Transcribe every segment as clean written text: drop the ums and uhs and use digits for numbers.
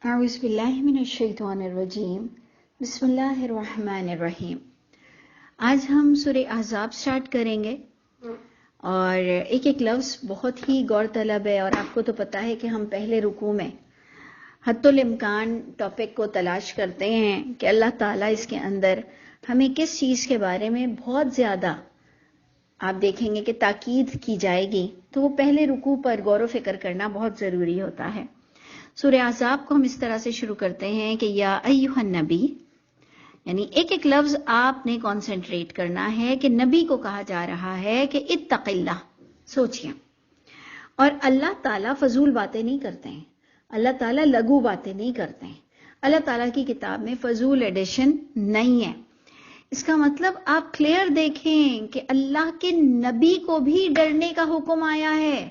اعوذ باللہ من الشیطان الرجیم بسم اللہ الرحمن الرحیم۔ آج ہم سورہ احزاب سٹارٹ کریں گے اور ایک ایک لفظ بہت ہی غور طلب ہے، اور آپ کو تو پتا ہے کہ ہم پہلے رکوع میں حتی الامکان ٹاپک کو تلاش کرتے ہیں کہ اللہ تعالیٰ اس کے اندر ہمیں کس چیز کے بارے میں بہت زیادہ آپ دیکھیں گے کہ تاکید کی جائے گی، تو وہ پہلے رکوع پر غور و فکر کرنا بہت ضروری ہوتا ہے۔ سورہ احزاب کو ہم اس طرح سے شروع کرتے ہیں کہ یا ایھا النبی، یعنی ایک ایک لفظ آپ نے کانسنٹریٹ کرنا ہے کہ نبی کو کہا جا رہا ہے کہ اتق اللہ، سوچئے۔ اور اللہ تعالیٰ فضول باتیں نہیں کرتے ہیں، اللہ تعالیٰ لغو باتیں نہیں کرتے ہیں، اللہ تعالیٰ کی کتاب میں فضول ایڈیشن نہیں ہے۔ اس کا مطلب آپ کلیئر دیکھیں کہ اللہ کے نبی کو بھی ڈرنے کا حکم آیا ہے،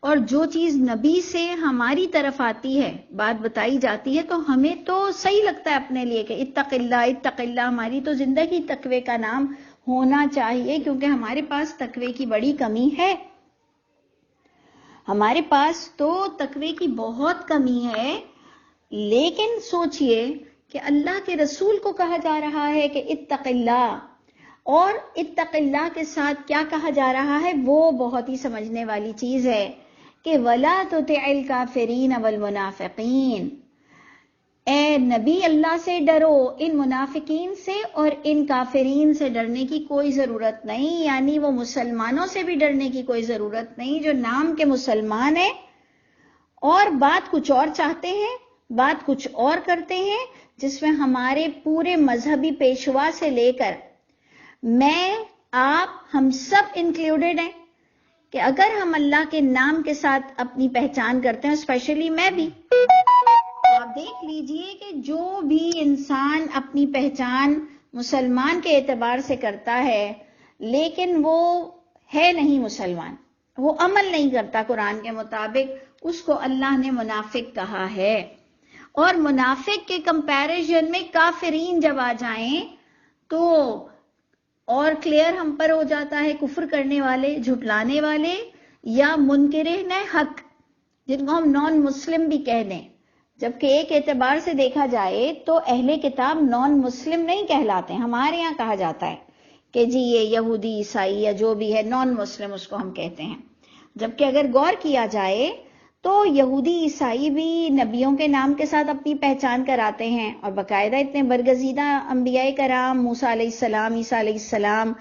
اور جو چیز نبی سے ہماری طرف آتی ہے، بات بتائی جاتی ہے، تو ہمیں تو صحیح لگتا ہے اپنے لیے کہ اتق اللہ، ہماری تو زندگی تقوی کا نام ہونا چاہیے، کیونکہ ہمارے پاس تقوی کی بڑی کمی ہے، ہمارے پاس تو تقوی کی بہت کمی ہے۔ لیکن سوچئے کہ اللہ کے رسول کو کہا جا رہا ہے کہ اتق اللہ، اور اتق اللہ کے ساتھ کیا کہا جا رہا ہے، وہ بہت ہی سمجھنے والی چیز ہے کہ وَلَا تُطِعِ الْكَافِرِينَ وَالْمُنَافِقِينَ، اے نبی اللہ سے ڈرو، ان منافقین سے اور ان کافرین سے ڈرنے کی کوئی ضرورت نہیں، یعنی وہ مسلمانوں سے بھی ڈرنے کی کوئی ضرورت نہیں جو نام کے مسلمان ہیں اور بات کچھ اور چاہتے ہیں، بات کچھ اور کرتے ہیں، جس میں ہمارے پورے مذہبی پیشوا سے لے کر میں، آپ، ہم سب انکلوڈڈ ہیں کہ اگر ہم اللہ کے نام کے ساتھ اپنی پہچان کرتے ہیں، اسپیشلی میں بھی، آپ دیکھ لیجئے کہ جو بھی انسان اپنی پہچان مسلمان کے اعتبار سے کرتا ہے لیکن وہ ہے نہیں مسلمان، وہ عمل نہیں کرتا قرآن کے مطابق، اس کو اللہ نے منافق کہا ہے۔ اور منافق کے کمپیریزن میں کافرین جب آ جائیں تو اور کلیئر ہم پر ہو جاتا ہے کفر کرنے والے، جھٹلانے والے، یا منکرین حق، جن کو ہم نان مسلم بھی کہہ دیں، جبکہ ایک اعتبار سے دیکھا جائے تو اہل کتاب نان مسلم نہیں کہلاتے، ہمارے یہاں کہا جاتا ہے کہ جی یہ یہودی عیسائی یا جو بھی ہے نان مسلم، اس کو ہم کہتے ہیں، جبکہ اگر غور کیا جائے تو یہودی عیسائی بھی نبیوں کے نام کے ساتھ اپنی پہچان کراتے ہیں، اور باقاعدہ اتنے برگزیدہ انبیاء کرام، موسیٰ علیہ السلام، عیسیٰ علیہ السلام،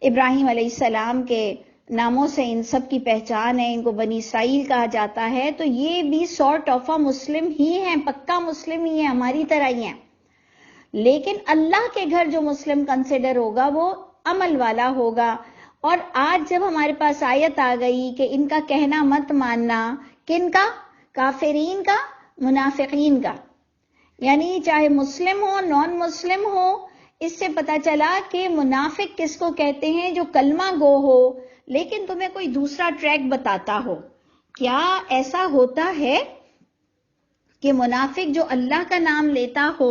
ابراہیم علیہ السلام کے ناموں سے ان سب کی پہچان ہے، ان کو بنی اسرائیل کہا جاتا ہے، تو یہ بھی سارٹ آف مسلم ہی ہیں، پکا مسلم ہی ہیں، ہماری طرح ہی ہیں۔ لیکن اللہ کے گھر جو مسلم کنسیڈر ہوگا وہ عمل والا ہوگا۔ اور آج جب ہمارے پاس آیت آ گئی کہ ان کا کہنا مت ماننا، کن کا؟ کافرین کا، منافقین کا، یعنی چاہے مسلم ہو نان مسلم ہو، اس سے پتا چلا کہ منافق کس کو کہتے ہیں؟ جو کلمہ گو ہو لیکن تمہیں کوئی دوسرا ٹریک بتاتا ہو۔ کیا ایسا ہوتا ہے کہ منافق جو اللہ کا نام لیتا ہو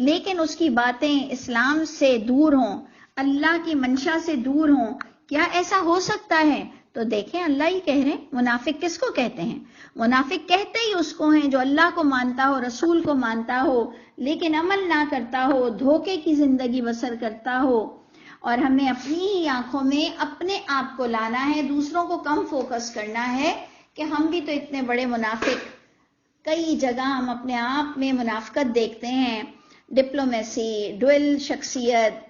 لیکن اس کی باتیں اسلام سے دور ہوں، اللہ کی منشا سے دور ہوں؟ کیا ایسا ہو سکتا ہے؟ تو دیکھیں اللہ ہی کہہ رہے ہیں منافق کس کو کہتے ہیں۔ منافق کہتے ہی اس کو ہیں جو اللہ کو مانتا ہو، رسول کو مانتا ہو، لیکن عمل نہ کرتا ہو، دھوکے کی زندگی بسر کرتا ہو۔ اور ہمیں اپنی ہی آنکھوں میں اپنے آپ کو لانا ہے، دوسروں کو کم فوکس کرنا ہے کہ ہم بھی تو اتنے بڑے منافق۔ کئی جگہ ہم اپنے آپ میں منافقت دیکھتے ہیں، ڈپلومیسی، ڈوئل شخصیت،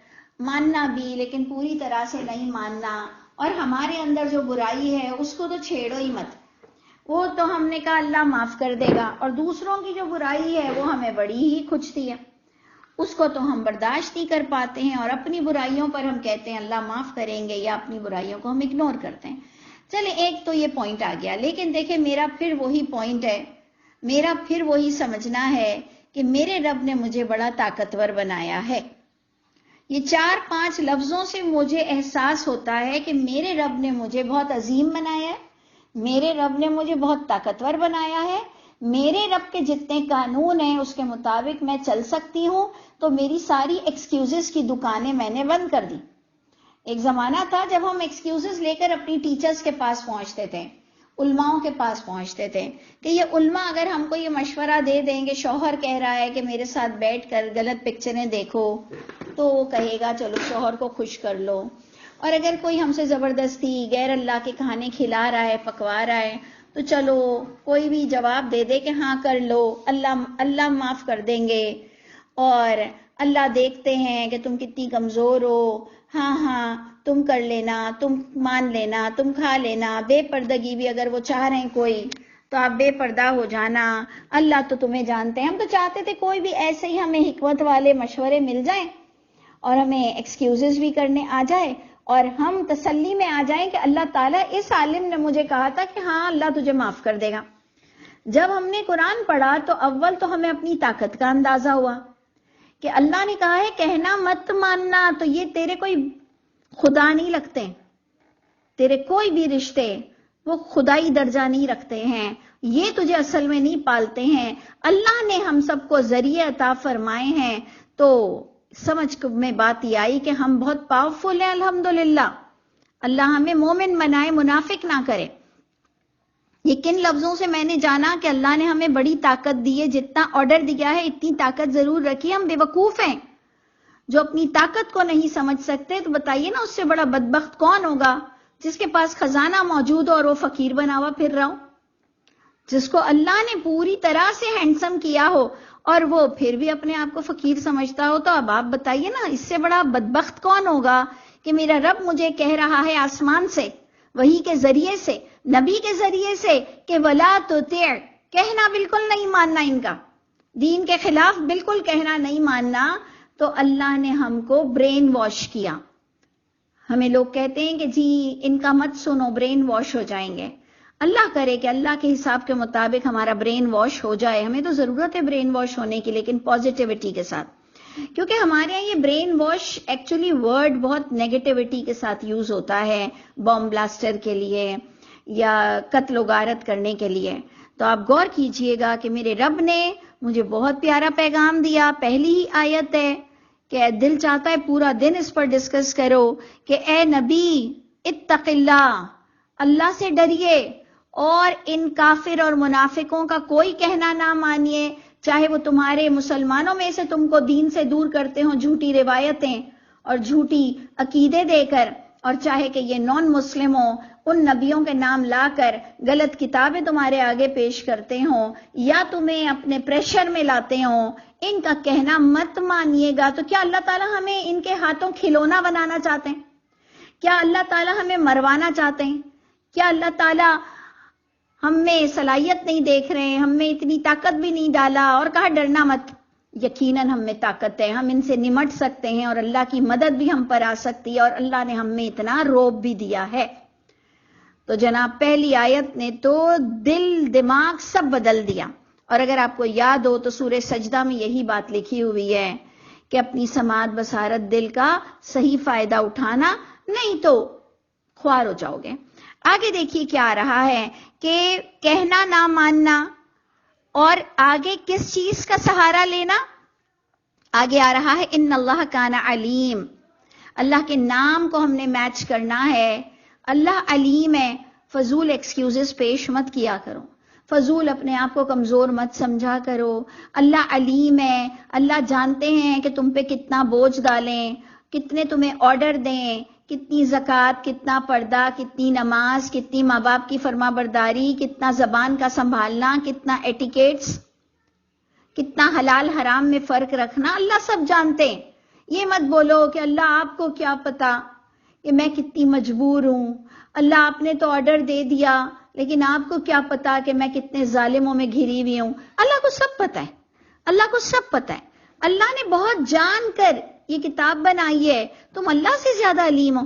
ماننا بھی لیکن پوری طرح سے نہیں ماننا، اور ہمارے اندر جو برائی ہے اس کو تو چھیڑو ہی مت، وہ تو ہم نے کہا اللہ معاف کر دے گا، اور دوسروں کی جو برائی ہے وہ ہمیں بڑی ہی کھچتی ہے، اس کو تو ہم برداشت نہیں کر پاتے ہیں، اور اپنی برائیوں پر ہم کہتے ہیں اللہ معاف کریں گے، یا اپنی برائیوں کو ہم اگنور کرتے ہیں۔ چلے ایک تو یہ پوائنٹ آ گیا، لیکن دیکھیں میرا پھر وہی پوائنٹ ہے، میرا پھر وہی سمجھنا ہے کہ میرے رب نے مجھے بڑا طاقتور بنایا ہے۔ یہ 4-5 لفظوں سے مجھے احساس ہوتا ہے کہ میرے رب نے مجھے بہت عظیم بنایا ہے، میرے رب نے مجھے بہت طاقتور بنایا ہے، میرے رب کے جتنے قانون ہیں اس کے مطابق میں چل سکتی ہوں، تو میری ساری ایکسکیوزز کی دکانیں میں نے بند کر دی۔ ایک زمانہ تھا جب ہم ایکسکیوزز لے کر اپنی ٹیچرز کے پاس پہنچتے تھے، علماؤں کے پاس پہنچتے تھے کہ یہ علماء اگر ہم کو یہ مشورہ دے دیں کہ شوہر کہہ رہا ہے کہ میرے ساتھ بیٹھ کر غلط پکچریں دیکھو، تو وہ کہے گا چلو شوہر کو خوش کر لو. اور اگر کوئی ہم سے زبردستی غیر اللہ کے کھانے کھلا رہا ہے، پکوا رہا ہے، تو چلو کوئی بھی جواب دے دے کہ ہاں کر لو، اللہ معاف کر دیں گے، اور اللہ دیکھتے ہیں کہ تم کتنی کمزور ہو، ہاں تم کر لینا، تم مان لینا، تم کھا لینا. بے پردگی بھی اگر وہ چاہ رہے ہیں کوئی تو آپ بے پردہ ہو جانا، اللہ تو تمہیں جانتے ہیں. ہم تو چاہتے تھے کوئی بھی ایسے ہی ہمیں حکمت والے مشورے مل جائیں اور ہمیں ایکسکیوزز بھی کرنے آ جائے اور ہم تسلی میں آ جائیں کہ اللہ تعالیٰ اس عالم نے مجھے کہا تھا کہ ہاں اللہ تجھے معاف کر دے گا. جب ہم نے قرآن پڑھا تو اول تو ہمیں اپنی طاقت کا اندازہ ہوا کہ اللہ نے کہا ہے کہنا مت ماننا، تو یہ تیرے کوئی خدا نہیں لگتے، تیرے کوئی بھی رشتے وہ خدائی درجہ نہیں رکھتے ہیں، یہ تجھے اصل میں نہیں پالتے ہیں. اللہ نے ہم سب کو ذریعے عطا فرمائے ہیں. تو سمجھ میں بات یہ آئی کہ ہم بہت پاورفل ہیں الحمدللہ. اللہ ہمیں مومن بنائے، منافق نہ کرے. یہ کن لفظوں سے میں نے جانا کہ اللہ نے ہمیں بڑی طاقت دی ہے، جتنا آرڈر دیا ہے اتنی طاقت ضرور رکھی. ہم بے وقوف ہیں جو اپنی طاقت کو نہیں سمجھ سکتے. تو بتائیے نا اس سے بڑا بدبخت کون ہوگا جس کے پاس خزانہ موجود ہو اور وہ فقیر بنا ہوا پھر رہا ہو، جس کو اللہ نے پوری طرح سے ہینڈسم کیا ہو اور وہ پھر بھی اپنے آپ کو فقیر سمجھتا ہو. تو اب آپ بتائیے نا اس سے بڑا بدبخت کون ہوگا کہ میرا رب مجھے کہہ رہا ہے آسمان سے، وحی کے ذریعے سے، نبی کے ذریعے سے کہ ولا تطع، کہنا بالکل نہیں ماننا، ان کا دین کے خلاف بالکل کہنا نہیں ماننا. تو اللہ نے ہم کو برین واش کیا. ہمیں لوگ کہتے ہیں کہ جی ان کا مت سنو، برین واش ہو جائیں گے. اللہ کرے کہ اللہ کے حساب کے مطابق ہمارا برین واش ہو جائے. ہمیں تو ضرورت ہے برین واش ہونے کی، لیکن پازیٹیوٹی کے ساتھ، کیونکہ ہمارے یہاں یہ برین واش ایکچولی ورڈ بہت نیگیٹیوٹی کے ساتھ یوز ہوتا ہے، بام بلاسٹر کے لیے یا قتل و غارت کرنے کے لیے. تو آپ غور کیجئے گا کہ میرے رب نے مجھے بہت پیارا پیغام دیا. پہلی ہی آیت ہے کہ دل چاہتا ہے پورا دن اس پر ڈسکس کرو کہ اے نبی اتق اللہ، اللہ سے ڈریے اور ان کافر اور منافقوں کا کوئی کہنا نہ مانیے، چاہے وہ تمہارے مسلمانوں میں سے تم کو دین سے دور کرتے ہوں جھوٹی روایتیں اور جھوٹی عقیدے دے کر، اور چاہے کہ یہ نان مسلم ہوں، ان نبیوں کے نام لا کر غلط کتابیں تمہارے آگے پیش کرتے ہوں یا تمہیں اپنے پریشر میں لاتے ہوں، ان کا کہنا مت مانیے گا. تو کیا اللہ تعالیٰ ہمیں ان کے ہاتھوں کھلونا بنانا چاہتے ہیں؟ کیا اللہ تعالیٰ ہمیں مروانا چاہتے ہیں؟ کیا اللہ تعالیٰ ہم میں صلاحیت نہیں دیکھ رہے ہیں، ہم میں اتنی طاقت بھی نہیں ڈالا اور کہا ڈرنا مت؟ یقیناً ہم میں طاقت ہے، ہم ان سے نمٹ سکتے ہیں اور اللہ کی مدد بھی ہم پر آ سکتی ہے، اور اللہ نے ہم میں اتنا روب بھی دیا ہے. تو جناب پہلی آیت نے تو دل دماغ سب بدل دیا. اور اگر آپ کو یاد ہو تو سورہ سجدہ میں یہی بات لکھی ہوئی ہے کہ اپنی سماعت بصارت دل کا صحیح فائدہ اٹھانا، نہیں تو خوار ہو جاؤ گے. آگے دیکھیے کیا آ رہا ہے کہ کہنا نہ ماننا، اور آگے کس چیز کا سہارا لینا؟ آگے آ رہا ہے ان اللہ کان علیم. اللہ کے نام کو ہم نے میچ کرنا ہے. اللہ علیم ہے. فضول ایکسکیوزز پیش مت کیا کرو، فضول اپنے آپ کو کمزور مت سمجھا کرو. اللہ علیم ہے، اللہ جانتے ہیں کہ تم پہ کتنا بوجھ ڈالیں، کتنے تمہیں آرڈر دیں، کتنی زکوٰۃ، کتنا پردہ، کتنی نماز، کتنی ماں باپ کی فرما برداری، کتنا زبان کا سنبھالنا، کتنا ایٹیکیٹس، کتنا حلال حرام میں فرق رکھنا. اللہ سب جانتے ہیں. یہ مت بولو کہ اللہ آپ کو کیا پتا کہ میں کتنی مجبور ہوں، اللہ آپ نے تو آرڈر دے دیا لیکن آپ کو کیا پتا کہ میں کتنے ظالموں میں گھری ہوئی ہوں. اللہ کو سب پتا ہے، اللہ کو سب پتا ہے. اللہ نے بہت جان کر یہ کتاب بنائی ہے. تم اللہ سے زیادہ علیم ہو.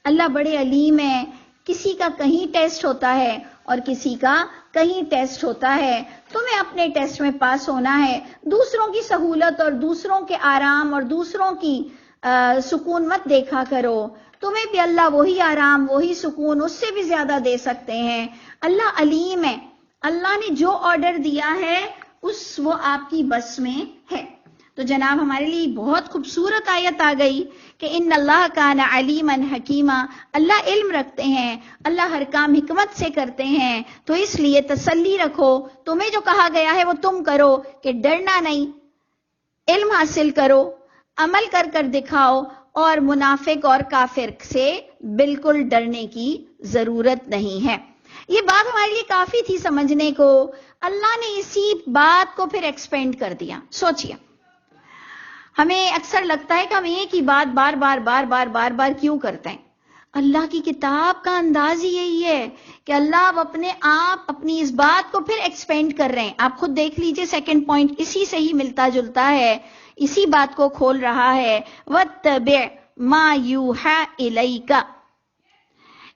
اللہ بڑے علیم ہے. کسی کا کہیں ٹیسٹ ہوتا ہے اور کسی کا کہیں ٹیسٹ ہوتا ہے. تمہیں اپنے ٹیسٹ میں پاس ہونا ہے. دوسروں کی سہولت اور دوسروں کے آرام اور دوسروں کی سکون مت دیکھا کرو. تمہیں بھی اللہ وہی آرام، وہی سکون، اس سے بھی زیادہ دے سکتے ہیں. اللہ علیم ہے. اللہ نے جو آرڈر دیا ہے وہ آپ کی بس میں ہے. تو جناب ہمارے لیے بہت خوبصورت آیت آ گئی کہ ان اللہ کان علیما حکیما، اللہ علم رکھتے ہیں، اللہ ہر کام حکمت سے کرتے ہیں، تو اس لیے تسلی رکھو، تمہیں جو کہا گیا ہے وہ تم کرو، کہ ڈرنا نہیں، علم حاصل کرو، عمل کر کر دکھاؤ، اور منافق اور کافر سے بالکل ڈرنے کی ضرورت نہیں ہے۔ یہ بات ہمارے لیے کافی تھی سمجھنے کو، اللہ نے اسی بات کو پھر ایکسپینڈ کر دیا۔ سوچئے، ہمیں اکثر لگتا ہے کہ ہم ایک ہی بات بار بار بار بار بار بار کیوں کرتے ہیں؟ اللہ کی کتاب کا انداز ہی یہی ہے کہ اللہ اب اپنے آپ اپنی اس بات کو پھر ایکسپینڈ کر رہے ہیں۔ آپ خود دیکھ لیجئے، سیکنڈ پوائنٹ اسی سے ہی ملتا جلتا ہے، اسی بات کو کھول رہا ہے۔ وَاتَّبِعْ مَا يُوحَىٰ إِلَيْكَ،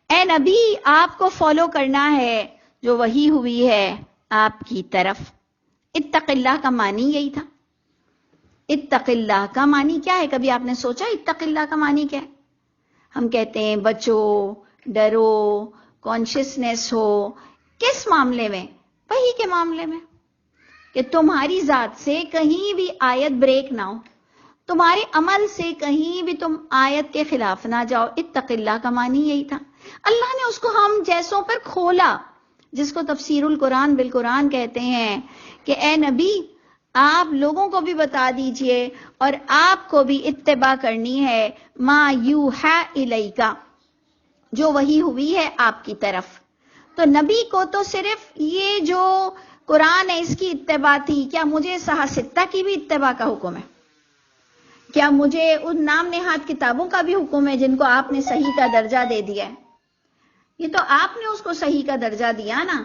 اے نبی آپ کو فالو کرنا ہے جو وحی ہوئی ہے آپ کی طرف۔ اتق اللہ کا معنی یہی تھا۔ اتق اللہ کا معنی کیا ہے؟ کبھی آپ نے سوچا اتق اللہ کا معنی کیا ہے؟ ہم کہتے ہیں بچو، ڈرو، کانشیسنس ہو، کس معاملے میں؟ وحی کے معاملے میں، کہ تمہاری ذات سے کہیں بھی آیت بریک نہ ہو، تمہارے عمل سے کہیں بھی تم آیت کے خلاف نہ جاؤ۔ اتق اللہ کا معنی یہی تھا۔ اللہ نے اس کو ہم جیسوں پر کھولا، جس کو تفسیر القرآن بالقرآن کہتے ہیں، کہ اے نبی آپ لوگوں کو بھی بتا دیجئے اور آپ کو بھی اتباع کرنی ہے ما یوحیٰ الیک، جو وحی ہوئی ہے آپ کی طرف۔ تو نبی کو تو صرف یہ جو قرآن ہے اس کی اتباع تھی، کیا مجھے صحاستہ کی بھی اتباع کا حکم ہے؟ کیا مجھے ان نام نہاد کتابوں کا بھی حکم ہے جن کو آپ نے صحیح کا درجہ دے دیا ہے؟ یہ تو آپ نے اس کو صحیح کا درجہ دیا نا۔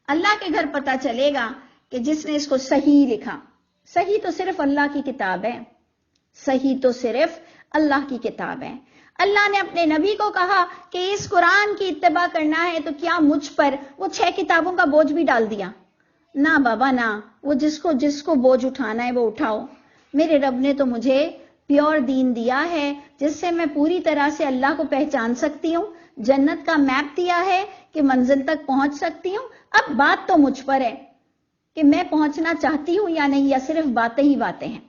اللہ کے گھر پتہ چلے گا کہ جس نے اس کو صحیح لکھا۔ صحیح تو صرف اللہ کی کتاب ہے، صحیح تو صرف اللہ کی کتاب ہے۔ اللہ نے اپنے نبی کو کہا کہ اس قرآن کی اتباع کرنا ہے، تو کیا مجھ پر وہ 6 کتابوں کا بوجھ بھی ڈال دیا؟ نہ بابا نہ، وہ جس کو بوجھ اٹھانا ہے وہ اٹھاؤ۔ میرے رب نے تو مجھے پیور دین دیا ہے جس سے میں پوری طرح سے اللہ کو پہچان سکتی ہوں، جنت کا میپ دیا ہے کہ منزل تک پہنچ سکتی ہوں۔ اب بات تو مجھ پر ہے کہ میں پہنچنا چاہتی ہوں یا نہیں، یا صرف باتیں ہی باتیں ہیں۔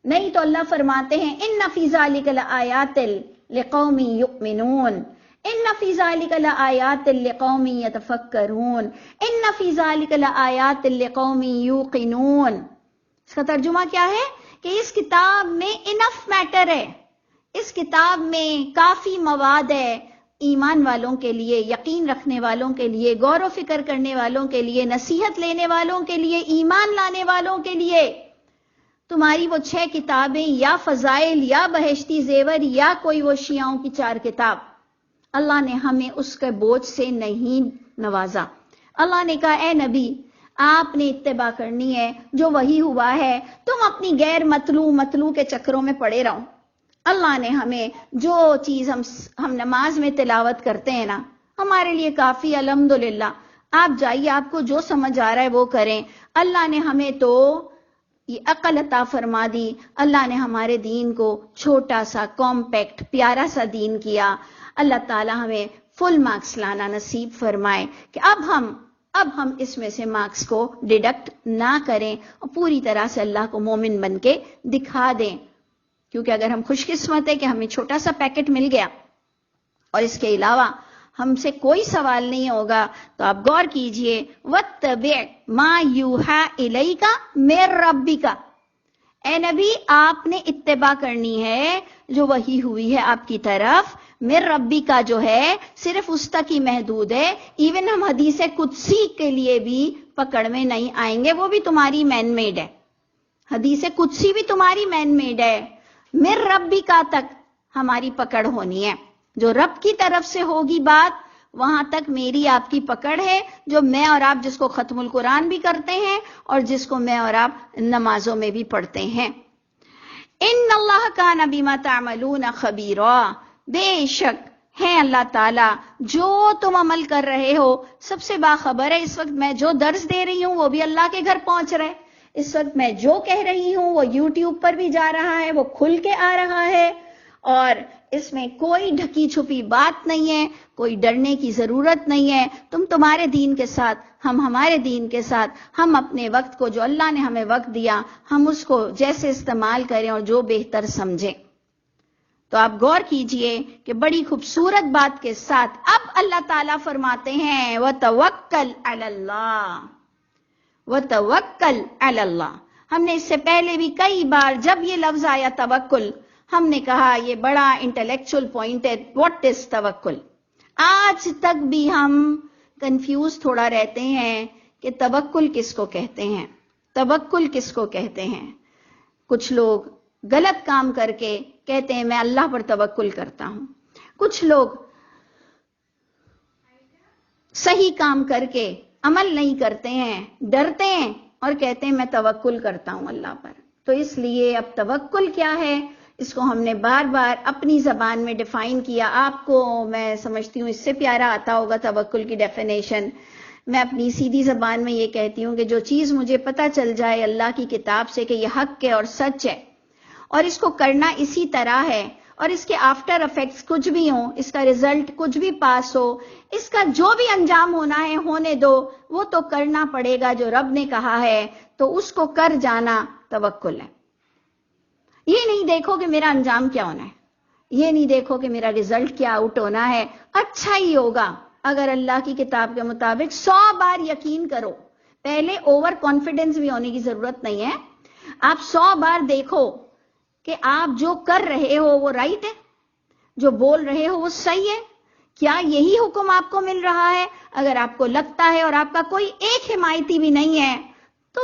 نہیں تو اللہ فرماتے ہیں ان فی ذلک لآیات لقوم یؤمنون، ان فی ذلک لآیات لقوم یتفکرون، ان فی ذلک لآیات لقوم یوقنون۔ اس کا ترجمہ کیا ہے؟ کہ اس کتاب میں انف میٹر ہے، اس کتاب میں کافی مواد ہے ایمان والوں کے لیے، یقین رکھنے والوں کے لیے، غور و فکر کرنے والوں کے لیے، نصیحت لینے والوں کے لیے، ایمان لانے والوں کے لیے۔ تمہاری وہ 6 کتابیں یا فضائل یا بہشتی زیور یا کوئی وہ شیعوں کی 4 کتاب، اللہ نے ہمیں اس کے بوجھ سے نہیں نوازا۔ اللہ نے کہا اے نبی آپ نے اتباع کرنی ہے جو وحی ہوا ہے، تم اپنی غیر مطلوع کے چکروں میں پڑے رہو۔ اللہ نے ہمیں جو چیز ہم نماز میں تلاوت کرتے ہیں نا، ہمارے لیے کافی، الحمدللہ۔ آپ جائیے، آپ کو جو سمجھ آ رہا ہے وہ کریں۔ اللہ نے ہمیں تو یہ عقل عطا فرما دی، اللہ نے ہمارے دین کو چھوٹا سا، کمپیکٹ، پیارا سا دین کیا۔ اللہ تعالی ہمیں فل مارکس لانا نصیب فرمائے کہ اب ہم اس میں سے مارکس کو ڈیڈکٹ نہ کریں اور پوری طرح سے اللہ کو مومن بن کے دکھا دیں۔ کیونکہ اگر ہم خوش قسمت ہے کہ ہمیں چھوٹا سا پیکٹ مل گیا اور اس کے علاوہ ہم سے کوئی سوال نہیں ہوگا، تو آپ غور کیجئے، وَاتَّبِعْ مَا يُوحَىٰ إِلَيْكَ مِن رَبِّكَ، اے نبی آپ نے اتباع کرنی ہے جو وحی ہوئی ہے آپ کی طرف۔ من ربی کا جو ہے صرف اس تک ہی محدود ہے، ایون ہم حدیث قدسی کے لیے بھی پکڑ میں نہیں آئیں گے، وہ بھی تمہاری مین میڈ ہے، حدیث قدسی بھی تمہاری مین میڈ ہے۔ من ربی کا تک ہماری پکڑ ہونی ہے، جو رب کی طرف سے ہوگی بات وہاں تک میری آپ کی پکڑ ہے، جو میں اور آپ جس کو ختم القرآن بھی کرتے ہیں اور جس کو میں اور آپ نمازوں میں بھی پڑھتے ہیں۔ ان اللہ کان بما تعملون خبیرا، بے شک ہے اللہ تعالیٰ جو تم عمل کر رہے ہو سب سے باخبر ہے۔ اس وقت میں جو درس دے رہی ہوں وہ بھی اللہ کے گھر پہنچ رہا ہے، اس وقت میں جو کہہ رہی ہوں وہ یوٹیوب پر بھی جا رہا ہے، وہ کھل کے آ رہا ہے، اور اس میں کوئی ڈھکی چھپی بات نہیں ہے، کوئی ڈرنے کی ضرورت نہیں ہے. تم تمہارے دین کے ساتھ، ہم ہمارے دین کے ساتھ، ہم اپنے وقت کو جو اللہ نے ہمیں وقت دیا ہم اس کو جیسے استعمال کریں اور جو بہتر سمجھیں. تو آپ غور کیجئے کہ بڑی خوبصورت بات کے ساتھ اب اللہ تعالیٰ فرماتے ہیں وَتَوَكَّلْ عَلَى اللَّهِ، وَتَوَكَّلْ عَلَى اللَّهِ. ہم نے اس سے پہلے بھی کئی بار جب یہ لفظ آیا توکل، ہم نے کہا یہ بڑا انٹلیکچول پوائنٹ ہے، واٹ از توکل. آج تک بھی ہم کنفیوز تھوڑا رہتے ہیں کہ توکل کس کو کہتے ہیں، توکل کس کو کہتے ہیں. کچھ لوگ غلط کام کر کے کہتے ہیں میں اللہ پر توکل کرتا ہوں، کچھ لوگ صحیح کام کر کے عمل نہیں کرتے ہیں، ڈرتے ہیں اور کہتے ہیں میں توکل کرتا ہوں اللہ پر. تو اس لیے اب توکل کیا ہے اس کو ہم نے بار بار اپنی زبان میں ڈیفائن کیا. آپ کو میں سمجھتی ہوں اس سے پیارا آتا ہوگا توکل کی ڈیفینیشن. میں اپنی سیدھی زبان میں یہ کہتی ہوں کہ جو چیز مجھے پتہ چل جائے اللہ کی کتاب سے کہ یہ حق ہے اور سچ ہے اور اس کو کرنا اسی طرح ہے اور اس کے آفٹر افیکٹس کچھ بھی ہوں، اس کا ریزلٹ کچھ بھی پاس ہو، اس کا جو بھی انجام ہونا ہے ہونے دو، وہ تو کرنا پڑے گا جو رب نے کہا ہے، تو اس کو کر جانا توکل ہے. یہ نہیں دیکھو کہ میرا انجام کیا ہونا ہے، یہ نہیں دیکھو کہ میرا ریزلٹ کیا آؤٹ ہونا ہے، اچھا ہی ہوگا اگر اللہ کی کتاب کے مطابق 100 بار یقین کرو. پہلے اوور کانفیڈنس بھی ہونے کی ضرورت نہیں ہے. آپ 100 بار دیکھو کہ آپ جو کر رہے ہو وہ رائٹ ہے، جو بول رہے ہو وہ صحیح ہے، کیا یہی حکم آپ کو مل رہا ہے. اگر آپ کو لگتا ہے اور آپ کا کوئی ایک حمایتی بھی نہیں ہے تو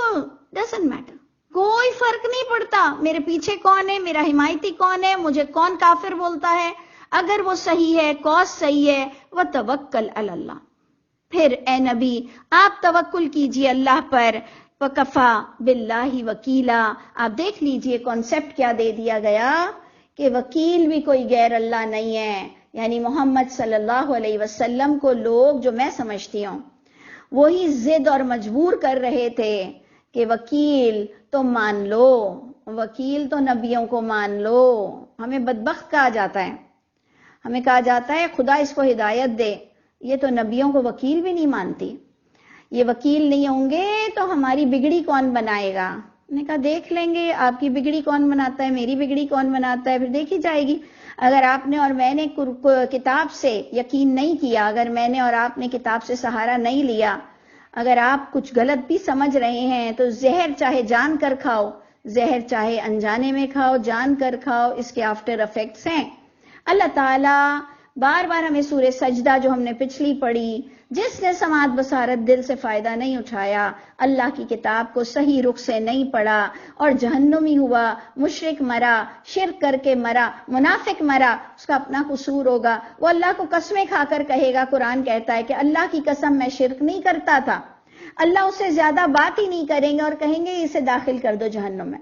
ڈزنٹ میٹر، کوئی فرق نہیں پڑتا میرے پیچھے کون ہے، میرا حمایتی کون ہے، مجھے کون کافر بولتا ہے. اگر وہ صحیح ہے، کاز صحیح ہے، وَتَوَكَّلْ عَلَى اللَّهِ. پھر اے نبی آپ توکل کیجئے اللہ پر. وَكَفَى بِاللَّهِ وَكِيلًا. آپ دیکھ لیجئے کانسیپٹ کیا دے دیا گیا کہ وکیل بھی کوئی غیر اللہ نہیں ہے. یعنی محمد صلی اللہ علیہ وسلم کو لوگ جو میں سمجھتی ہوں وہی ضد اور مجبور کر رہے تھے کہ وکیل تو مان لو، وکیل تو نبیوں کو مان لو. ہمیں بدبخت کہا جاتا ہے، ہمیں کہا جاتا ہے خدا اس کو ہدایت دے، یہ تو نبیوں کو وکیل بھی نہیں مانتی. یہ وکیل نہیں ہوں گے تو ہماری بگڑی کون بنائے گا. میں نے کہا دیکھ لیں گے آپ کی بگڑی کون بناتا ہے، میری بگڑی کون بناتا ہے، پھر دیکھی جائے گی. اگر آپ نے اور میں نے کتاب سے یقین نہیں کیا، اگر میں نے اور آپ نے کتاب سے سہارا نہیں لیا، اگر آپ کچھ غلط بھی سمجھ رہے ہیں تو زہر چاہے جان کر کھاؤ، زہر چاہے انجانے میں کھاؤ، جان کر کھاؤ، اس کے آفٹر افیکٹس ہیں. اللہ تعالیٰ بار بار ہمیں سورہ سجدہ جو ہم نے پچھلی پڑھی، جس نے سماعت بصارت دل سے فائدہ نہیں اٹھایا، اللہ کی کتاب کو صحیح رخ سے نہیں پڑھا اور جہنمی ہوا، مشرک مرا، شرک کر کے مرا، منافق مرا، اس کا اپنا قصور ہوگا. وہ اللہ کو قسمیں کھا کر کہے گا. قرآن کہتا ہے کہ اللہ کی قسم میں شرک نہیں کرتا تھا. اللہ اس سے زیادہ بات ہی نہیں کریں گے اور کہیں گے اسے داخل کر دو جہنم میں.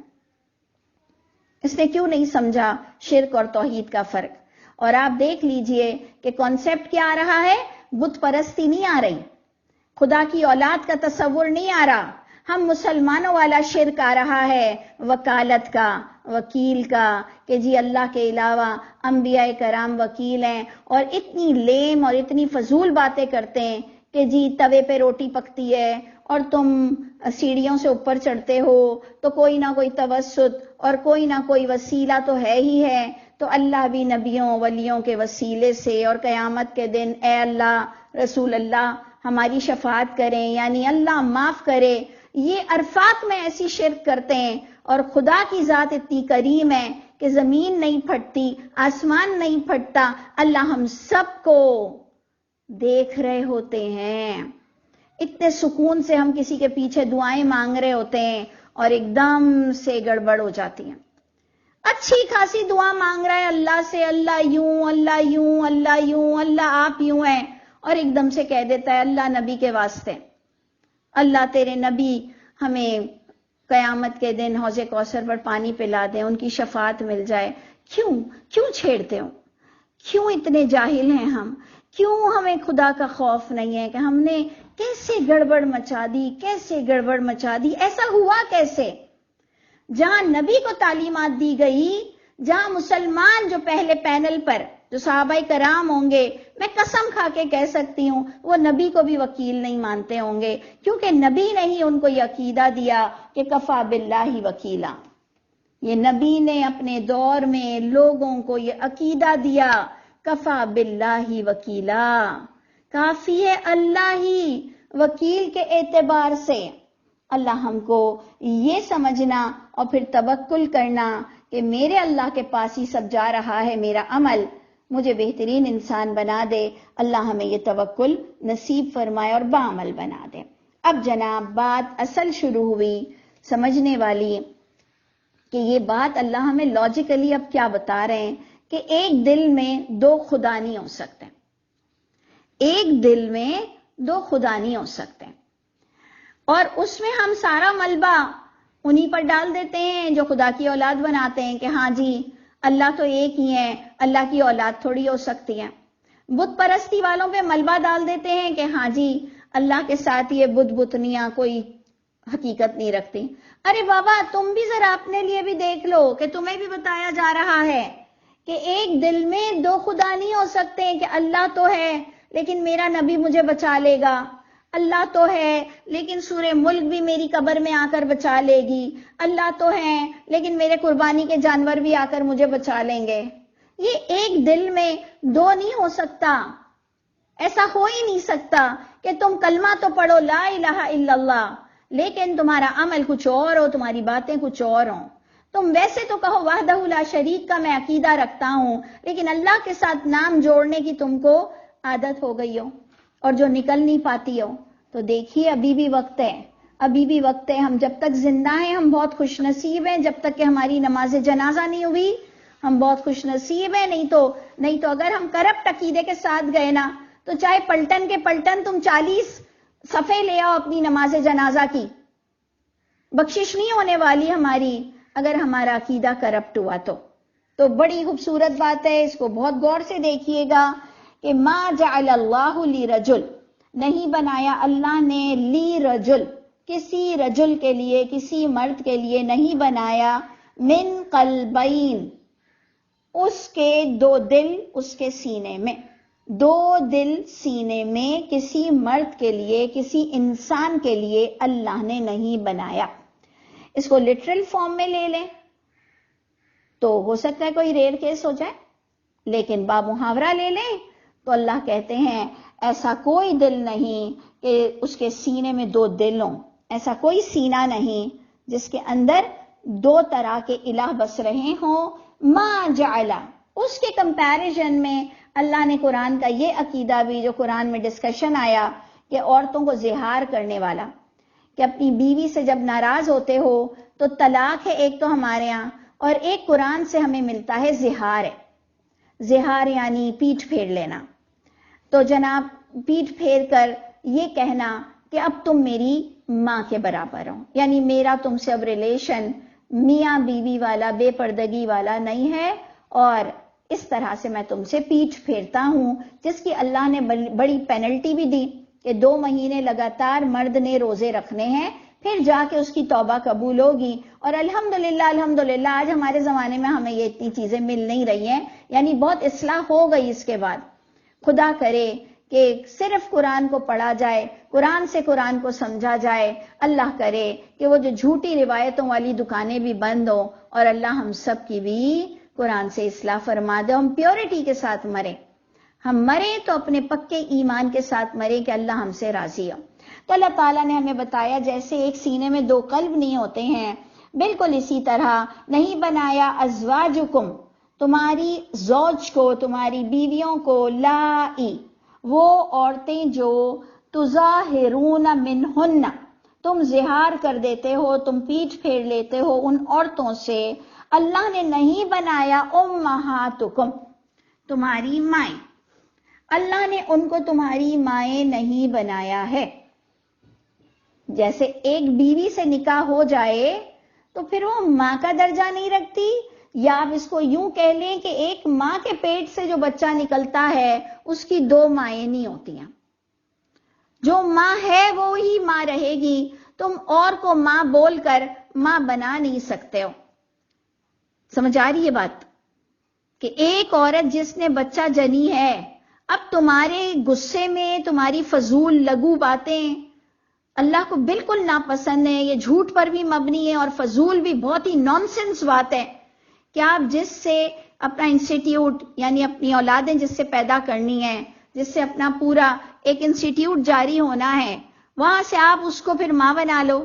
اس نے کیوں نہیں سمجھا شرک اور توحید کا فرق. اور آپ دیکھ لیجئے کہ کانسیپٹ کیا آ رہا ہے، بت پرستی نہیں آ رہی، خدا کی اولاد کا تصور نہیں آ رہا. ہم مسلمانوں والا شرک آ رہا ہے، وکالت کا، وکیل کا، کہ جی اللہ کے علاوہ انبیاء کرام وکیل ہیں، اور اتنی لیم اور اتنی فضول باتیں کرتے ہیں کہ جی توے پہ روٹی پکتی ہے اور تم سیڑھیوں سے اوپر چڑھتے ہو تو کوئی نہ کوئی توسط اور کوئی نہ کوئی وسیلہ تو ہے ہی ہے. تو اللہ بھی نبیوں ولیوں کے وسیلے سے اور قیامت کے دن اے اللہ رسول اللہ ہماری شفاعت کریں، یعنی اللہ معاف کرے. یہ عرفات میں ایسی شرک کرتے ہیں اور خدا کی ذات اتنی کریم ہے کہ زمین نہیں پھٹتی، آسمان نہیں پھٹتا، اللہ ہم سب کو دیکھ رہے ہوتے ہیں. اتنے سکون سے ہم کسی کے پیچھے دعائیں مانگ رہے ہوتے ہیں اور ایک دم سے گڑبڑ ہو جاتی ہیں. اچھی خاصی دعا مانگ رہا ہے اللہ سے، اللہ یوں، اللہ یوں، اللہ یوں، اللہ آپ یوں ہیں، اور ایک دم سے کہہ دیتا ہے اللہ نبی کے واسطے، اللہ تیرے نبی ہمیں قیامت کے دن حوض کوثر پر پانی پلا دیں، ان کی شفاعت مل جائے. کیوں چھیڑتے ہو؟ کیوں اتنے جاہل ہیں ہم؟ کیوں ہمیں خدا کا خوف نہیں ہے کہ ہم نے کیسے گڑبڑ مچا دی، کیسے گڑبڑ مچا دی؟ ایسا ہوا کیسے؟ جہاں نبی کو تعلیمات دی گئی جہاں مسلمان جو پہلے پینل پر جو صحابہ کرام ہوں گے، میں قسم کھا کے کہہ سکتی ہوں وہ نبی کو بھی وکیل نہیں مانتے ہوں گے، کیونکہ نبی نے ہی ان کو یہ عقیدہ دیا کہ کفا باللہ وکیلا۔ یہ نبی نے اپنے دور میں لوگوں کو یہ عقیدہ دیا، کفا باللہ وکیلا، کافی ہے اللہ ہی وکیل کے اعتبار سے۔ اللہ ہم کو یہ سمجھنا اور پھر توکل کرنا کہ میرے اللہ کے پاس ہی سب جا رہا ہے، میرا عمل مجھے بہترین انسان بنا دے۔ اللہ ہمیں یہ توکل نصیب فرمائے اور بعمل بنا دے۔ اب جناب بات اصل شروع ہوئی سمجھنے والی، کہ یہ بات اللہ ہمیں لاجیکلی اب کیا بتا رہے ہیں کہ ایک دل میں دو خدا نہیں ہو سکتے، ایک دل میں دو خدا نہیں ہو سکتے، اور اس میں ہم سارا ملبہ انہی پر ڈال دیتے ہیں جو خدا کی اولاد بناتے ہیں کہ ہاں جی اللہ تو ایک ہی ہے، اللہ کی اولاد تھوڑی ہو سکتی ہے۔ بت پرستی والوں پہ ملبہ ڈال دیتے ہیں کہ ہاں جی اللہ کے ساتھ یہ بت بتنیاں کوئی حقیقت نہیں رکھتی۔ ارے بابا تم بھی ذرا اپنے لیے بھی دیکھ لو کہ تمہیں بھی بتایا جا رہا ہے کہ ایک دل میں دو خدا نہیں ہو سکتے، کہ اللہ تو ہے لیکن میرا نبی مجھے بچا لے گا، اللہ تو ہے لیکن سورہ ملک بھی میری قبر میں آ کر بچا لے گی، اللہ تو ہے لیکن میرے قربانی کے جانور بھی آ کر مجھے بچا لیں گے۔ یہ ایک دل میں دو نہیں ہو سکتا، ایسا ہو ہی نہیں سکتا کہ تم کلمہ تو پڑھو لا الہ الا اللہ لیکن تمہارا عمل کچھ اور ہو، تمہاری باتیں کچھ اور ہوں۔ تم ویسے تو کہو وحدہ لا شریک کا میں عقیدہ رکھتا ہوں، لیکن اللہ کے ساتھ نام جوڑنے کی تم کو عادت ہو گئی ہو اور جو نکل نہیں پاتی ہو۔ تو دیکھیے ابھی بھی وقت ہے، ابھی بھی وقت ہے، ہم جب تک زندہ ہیں ہم بہت خوش نصیب ہیں، جب تک کہ ہماری نماز جنازہ نہیں ہوئی ہم بہت خوش نصیب ہیں، نہیں تو اگر ہم کرپٹ عقیدے کے ساتھ گئے نا تو چاہے پلٹن کے پلٹن تم 40 صفحے لے آؤ اپنی نماز جنازہ کی، بخشش نہیں ہونے والی ہماری اگر ہمارا عقیدہ کرپٹ ہوا تو بڑی خوبصورت بات ہے، اس کو بہت غور سے دیکھیے گا کہ ما جعل اللہ لی رجل، نہیں بنایا اللہ نے لی رجل، کسی رجل کے لیے، کسی مرد کے لیے نہیں بنایا، من قلبین، اس کے دو دل اس کے سینے میں، دو دل سینے میں کسی مرد کے لیے، کسی انسان کے لیے اللہ نے نہیں بنایا۔ اس کو لٹرل فارم میں لے لیں تو ہو سکتا ہے کوئی ریئر کیس ہو جائے، لیکن بامحاورہ لے لیں تو اللہ کہتے ہیں ایسا کوئی دل نہیں کہ اس کے سینے میں دو دل ہوں، ایسا کوئی سینہ نہیں جس کے اندر دو طرح کے الہ بس رہے ہوں۔ ما جعلا، اس کے کمپیریزن میں اللہ نے قرآن کا یہ عقیدہ بھی جو قرآن میں ڈسکشن آیا کہ عورتوں کو زہار کرنے والا، کہ اپنی بیوی سے جب ناراض ہوتے ہو تو طلاق ہے ایک تو ہمارے ہاں، اور ایک قرآن سے ہمیں ملتا ہے زہار ہے، زہار یعنی پیٹھ پھیر لینا۔ تو جناب پیٹھ پھیر کر یہ کہنا کہ اب تم میری ماں کے برابر ہو، یعنی میرا تم سے اب ریلیشن میاں بیوی والا، بے پردگی والا نہیں ہے، اور اس طرح سے میں تم سے پیٹھ پھیرتا ہوں، جس کی اللہ نے بڑی پینلٹی بھی دی کہ 2 مہینے لگاتار مرد نے روزے رکھنے ہیں، پھر جا کے اس کی توبہ قبول ہوگی۔ اور الحمدللہ آج ہمارے زمانے میں ہمیں یہ اتنی چیزیں مل نہیں رہی ہیں، یعنی بہت اصلاح ہو گئی اس کے بعد۔ خدا کرے کہ صرف قرآن کو پڑھا جائے، قرآن سے قرآن کو سمجھا جائے، اللہ کرے کہ وہ جو جھوٹی روایتوں والی دکانیں بھی بند ہوں، اور اللہ ہم سب کی بھی قرآن سے اصلاح فرما دے، ہم پیورٹی کے ساتھ مریں، ہم مریں تو اپنے پکے ایمان کے ساتھ مریں کہ اللہ ہم سے راضی ہو۔ تو اللہ تعالیٰ نے ہمیں بتایا جیسے ایک سینے میں 2 قلب نہیں ہوتے ہیں، بالکل اسی طرح نہیں بنایا ازواجکم، تمہاری زوج کو، تمہاری بیویوں کو، لائی، وہ عورتیں جو تظاہرون منہن، تم زہار کر دیتے ہو، تم پیٹھ پھیر لیتے ہو ان عورتوں سے، اللہ نے نہیں بنایا امہاتکم، تمہاری مائیں، اللہ نے ان کو تمہاری مائیں نہیں بنایا ہے۔ جیسے ایک بیوی سے نکاح ہو جائے تو پھر وہ ماں کا درجہ نہیں رکھتی، یا آپ اس کو یوں کہہ لیں کہ ایک ماں کے پیٹ سے جو بچہ نکلتا ہے اس کی 2 مائیں نہیں ہوتی ہیں، جو ماں ہے وہی ماں رہے گی، تم اور کو ماں بول کر ماں بنا نہیں سکتے ہو۔ سمجھ آ رہی ہے بات؟ کہ ایک عورت جس نے بچہ جنی ہے، اب تمہارے غصے میں تمہاری فضول لغو باتیں اللہ کو بالکل ناپسند ہے، یہ جھوٹ پر بھی مبنی ہے اور فضول بھی، بہت ہی نانسنس بات ہے کہ آپ جس سے اپنا انسٹیٹیوٹ، یعنی اپنی اولادیں جس سے پیدا کرنی ہیں، جس سے اپنا پورا ایک انسٹیٹیوٹ جاری ہونا ہے، وہاں سے آپ اس کو پھر ماں بنا لو.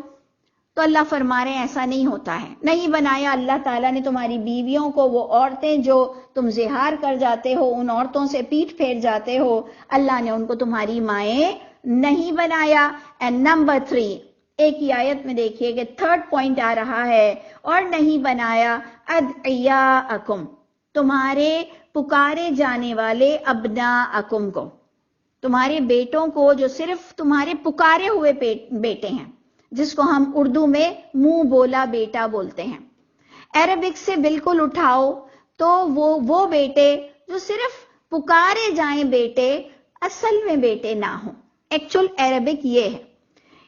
تو اللہ فرما رہے ہیں ایسا نہیں ہوتا ہے. نہیں بنایا اللہ تعالیٰ نے تمہاری بیویوں کو، وہ عورتیں جو تم زہار کر جاتے ہو، ان عورتوں سے پیٹھ پھیر جاتے ہو، اللہ نے ان کو تمہاری مائیں نہیں بنایا. اینڈ نمبر 3، ایک ہی آیت میں دیکھیے کہ 3rd پوائنٹ آ رہا ہے، اور نہیں بنایا ادعیاءکم، تمہارے پکارے جانے والے ابناءکم کو، تمہارے بیٹوں کو جو صرف تمہارے پکارے ہوئے بیٹے ہیں، جس کو ہم اردو میں منہ بولا بیٹا بولتے ہیں. عربک سے بالکل اٹھاؤ تو وہ بیٹے جو صرف پکارے جائیں بیٹے، اصل میں بیٹے نہ ہوں. ایکچول عربک یہ ہے.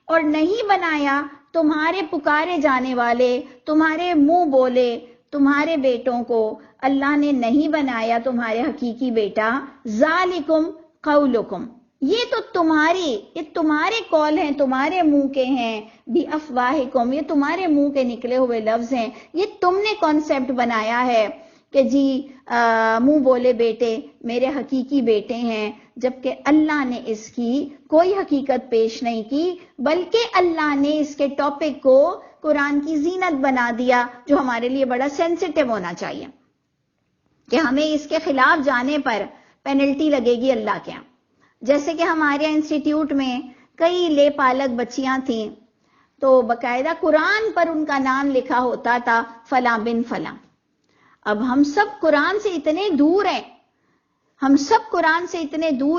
اور نہیں بنایا تمہارے پکارے جانے والے، تمہارے منہ بولے، تمہارے بیٹوں کو اللہ نے نہیں بنایا تمہارے حقیقی بیٹا. ذالکم قولکم، یہ تو تمہارے قول ہیں، تمہارے منہ کے ہیں. بھی افواہکم، یہ تمہارے منہ کے نکلے ہوئے لفظ ہیں. یہ تم نے کانسیپٹ بنایا ہے کہ جی منہ بولے بیٹے میرے حقیقی بیٹے ہیں، جبکہ اللہ نے اس کی کوئی حقیقت پیش نہیں کی، بلکہ اللہ نے اس کے ٹاپک کو قرآن کی زینت بنا دیا، جو ہمارے لیے بڑا سینسیٹیو ہونا چاہیے کہ ہمیں اس کے خلاف جانے پر پینلٹی لگے گی اللہ کے ہاں. جیسے کہ ہمارے انسٹیٹیوٹ میں کئی لے پالک بچیاں تھیں، تو باقاعدہ قرآن پر ان کا نام لکھا ہوتا تھا فلاں بن فلاں. اب ہم سب قرآن سے اتنے دور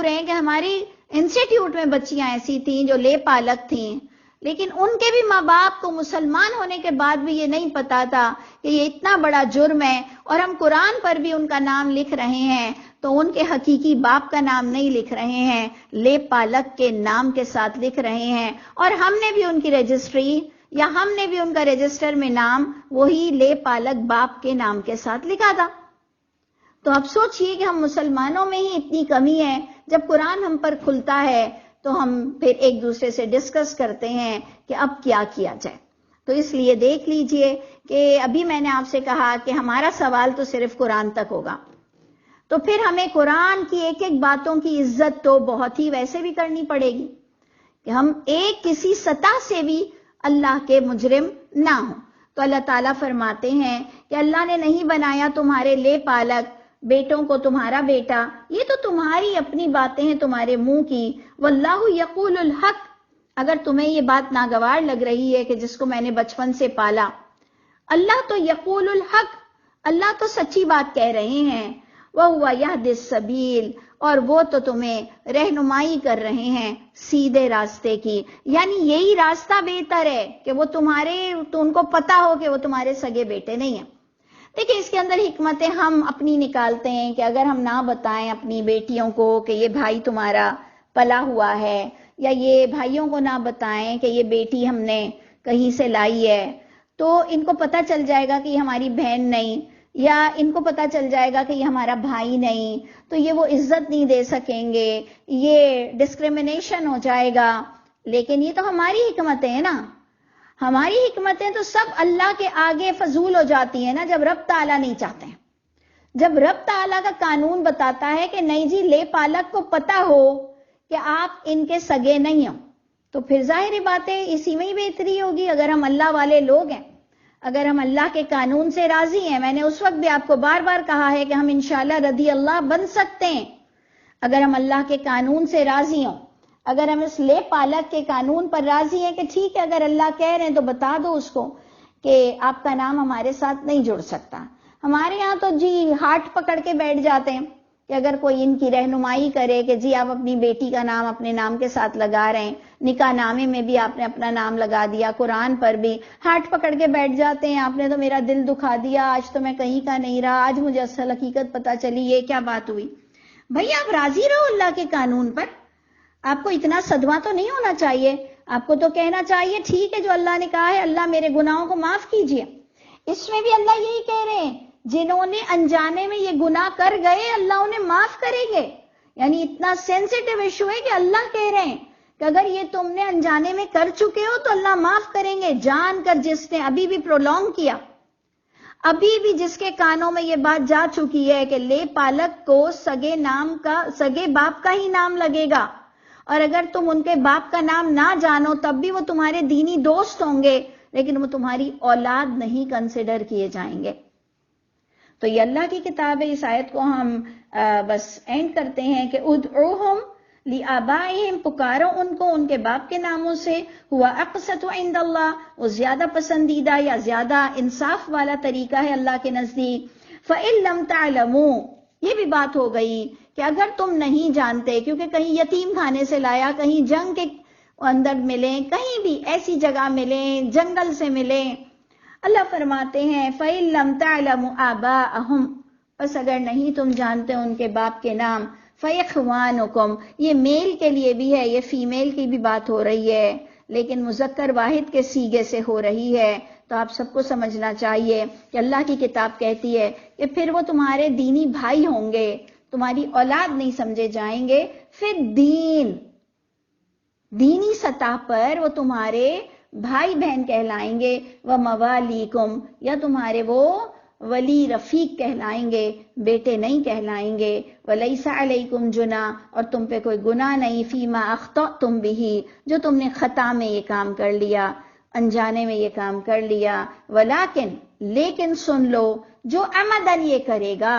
ہیں، کہ ہماری انسٹیٹیوٹ میں بچیاں ایسی تھیں جو لے پالک تھیں، لیکن ان کے بھی ماں باپ کو مسلمان ہونے کے بعد بھی یہ نہیں پتا تھا کہ یہ اتنا بڑا جرم ہے، اور ہم قرآن پر بھی ان کا نام لکھ رہے ہیں تو ان کے حقیقی باپ کا نام نہیں لکھ رہے ہیں، لے پالک کے نام کے ساتھ لکھ رہے ہیں. اور ہم نے بھی ان کی رجسٹری یا ہم نے بھی ان کا رجسٹر میں نام وہی لے پالک باپ کے نام کے ساتھ لکھا تھا. تو اب سوچئے کہ ہم مسلمانوں میں ہی اتنی کمی ہے، جب قرآن ہم پر کھلتا ہے تو ہم پھر ایک دوسرے سے ڈسکس کرتے ہیں کہ اب کیا کیا جائے. تو اس لیے دیکھ لیجئے کہ ابھی میں نے آپ سے کہا کہ ہمارا سوال تو صرف قرآن تک ہوگا، تو پھر ہمیں قرآن کی ایک ایک باتوں کی عزت تو بہت ہی ویسے بھی کرنی پڑے گی کہ ہم ایک کسی سطح سے بھی اللہ کے مجرم نہ ہوں. تو اللہ تعالیٰ فرماتے ہیں کہ اللہ نے نہیں بنایا تمہارے لے پالک بیٹوں کو تمہارا بیٹا، یہ تو تمہاری اپنی باتیں ہیں تمہارے منہ کی. واللہ یقول الحق، اگر تمہیں یہ بات ناگوار لگ رہی ہے کہ جس کو میں نے بچپن سے پالا، اللہ تو یقول الحق، اللہ تو سچی بات کہہ رہے ہیں. وَهُوَ يَهْدِي السَّبِيلَ، اور وہ تو تمہیں رہنمائی کر رہے ہیں سیدھے راستے کی. یعنی یہی راستہ بہتر ہے کہ وہ تو ان کو پتا ہو کہ وہ تمہارے سگے بیٹے نہیں ہیں. دیکھیں اس کے اندر حکمتیں ہم اپنی نکالتے ہیں کہ اگر ہم نہ بتائیں اپنی بیٹیوں کو کہ یہ بھائی تمہارا پلا ہوا ہے، یا یہ بھائیوں کو نہ بتائیں کہ یہ بیٹی ہم نے کہیں سے لائی ہے، تو ان کو پتہ چل جائے گا کہ یہ ہماری بہن نہیں، یا ان کو پتہ چل جائے گا کہ یہ ہمارا بھائی نہیں، تو یہ وہ عزت نہیں دے سکیں گے، یہ ڈسکریمنیشن ہو جائے گا. لیکن یہ تو ہماری حکمتیں ہیں نا، ہماری حکمتیں تو سب اللہ کے آگے فضول ہو جاتی ہیں نا جب رب تعالیٰ نہیں چاہتے ہیں. جب رب تعالیٰ کا قانون بتاتا ہے کہ نہیں جی لے پالک کو پتا ہو کہ آپ ان کے سگے نہیں ہو، تو پھر ظاہری باتیں اسی میں ہی بہتری ہوگی. اگر ہم اللہ والے لوگ ہیں، اگر ہم اللہ کے قانون سے راضی ہیں، میں نے اس وقت بھی آپ کو بار بار کہا ہے کہ ہم انشاءاللہ رضی اللہ بن سکتے ہیں اگر ہم اللہ کے قانون سے راضی ہوں. اگر ہم اس لے پالک کے قانون پر راضی ہیں کہ ٹھیک ہے اگر اللہ کہہ رہے ہیں تو بتا دو اس کو کہ آپ کا نام ہمارے ساتھ نہیں جڑ سکتا. ہمارے یہاں تو جی ہاتھ پکڑ کے بیٹھ جاتے ہیں کہ اگر کوئی ان کی رہنمائی کرے کہ جی آپ اپنی بیٹی کا نام اپنے نام کے ساتھ لگا رہے ہیں، نکاح نامے میں بھی آپ نے اپنا نام لگا دیا، قرآن پر بھی ہاتھ پکڑ کے بیٹھ جاتے ہیں، آپ نے تو میرا دل دکھا دیا، آج تو میں کہیں کا نہیں رہا، آج مجھے اصل حقیقت پتہ چلی، یہ کیا بات ہوئی. بھئی آپ راضی رہو اللہ کے قانون پر، آپ کو اتنا صدمہ تو نہیں ہونا چاہیے. آپ کو تو کہنا چاہیے ٹھیک ہے جو اللہ نے کہا ہے اللہ میرے گناہوں کو معاف کیجئے. اس میں بھی اللہ یہی کہہ رہے ہیں جنہوں نے انجانے میں یہ گناہ کر گئے اللہ انہیں معاف کریں گے. یعنی اتنا سینسیٹیو ایشو ہے کہ اللہ کہہ رہے ہیں کہ اگر یہ تم نے انجانے میں کر چکے ہو تو اللہ معاف کریں گے. جان کر جس نے ابھی بھی پرولونگ کیا، ابھی بھی جس کے کانوں میں یہ بات جا چکی ہے کہ لے پالک کو سگے باپ کا ہی نام لگے گا، اور اگر تم ان کے باپ کا نام نہ جانو تب بھی وہ تمہارے دینی دوست ہوں گے، لیکن وہ تمہاری اولاد نہیں کنسیڈر کیے جائیں گے. تو یہ اللہ کی کتاب ہے. اس آیت کو ہم بس اینڈ کرتے ہیں کہ ادعوہم لآبائہم، پکارو ان کو ان کے باپ کے ناموں سے، ہوا اقسط عند اللہ، وہ زیادہ پسندیدہ یا زیادہ انصاف والا طریقہ ہے اللہ کے نزدیک. فإن لم تعلموا، یہ بھی بات ہو گئی کہ اگر تم نہیں جانتے، کیونکہ کہیں یتیم خانے سے لایا، کہیں جنگ کے اندر ملیں، کہیں بھی ایسی جگہ ملیں، جنگل سے ملیں، اللہ فرماتے ہیں فَإِن لَمْ تَعْلَمُوا آبَاءَهُمْ، بس اگر نہیں تم جانتے ان کے باپ کے نام، فَإِخْوَانُكُمْ، یہ میل کے لیے بھی ہے، یہ فیمیل کی بھی بات ہو رہی ہے لیکن مذکر واحد کے صیغے سے ہو رہی ہے. تو آپ سب کو سمجھنا چاہیے کہ اللہ کی کتاب کہتی ہے کہ پھر وہ تمہارے دینی بھائی ہوں گے، تمہاری اولاد نہیں سمجھے جائیں گے. پھر دینی سطح پر وہ تمہارے بھائی بہن کہلائیں گے. وَمَوَالِيكُمْ، یا تمہارے وہ ولی رفیق کہلائیں گے، بیٹے نہیں کہلائیں گے. وَلَيْسَ عَلَيْكُمْ جُنَاحٌ، اور تم پہ کوئی گناہ نہیں، فِيمَا أَخْطَأْتُمْ بِهِ، جو تم نے خطا میں یہ کام کر لیا، انجانے میں یہ کام کر لیا. وَلَكِن، لیکن سن لو، جو عمدن یہ کرے گا،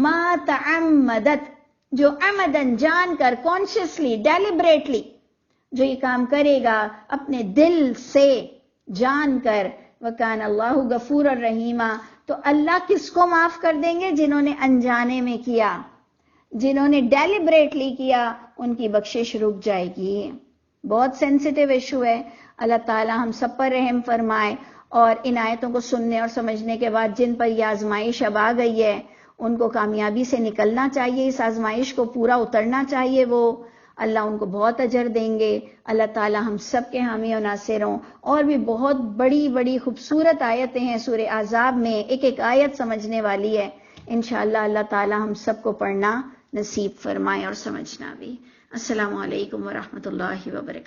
ما تعمدت، جو عمدن جان کر، کانشیسلی، ڈیلیبریٹلی جو یہ کام کرے گا اپنے دل سے جان کر، وَكَانَ اللَّهُ غَفُورًا رَحِيمًا، تو اللہ کس کو معاف کر دیں گے؟ جنہوں نے انجانے میں کیا، جنہوں نے ڈیلیبریٹلی کیا، ان کی بخشش رک جائے گی. بہت سینسیٹیو ایشو ہے. اللہ تعالی ہم سب پر رحم فرمائے، اور ان آیتوں کو سننے اور سمجھنے کے بعد جن پر یہ آزمائش اب آ گئی ہے ان کو کامیابی سے نکلنا چاہیے، اس آزمائش کو پورا اترنا چاہیے. وہ اللہ ان کو بہت اجر دیں گے. اللہ تعالی ہم سب کے حامی و ناصر ہوں. اور بھی بہت بڑی بڑی خوبصورت آیتیں ہیں سورہ احزاب میں، ایک ایک آیت سمجھنے والی ہے. انشاءاللہ اللہ تعالی ہم سب کو پڑھنا نصیب فرمائے اور سمجھنا بھی. السلام علیکم ورحمۃ اللہ وبرکاتہ.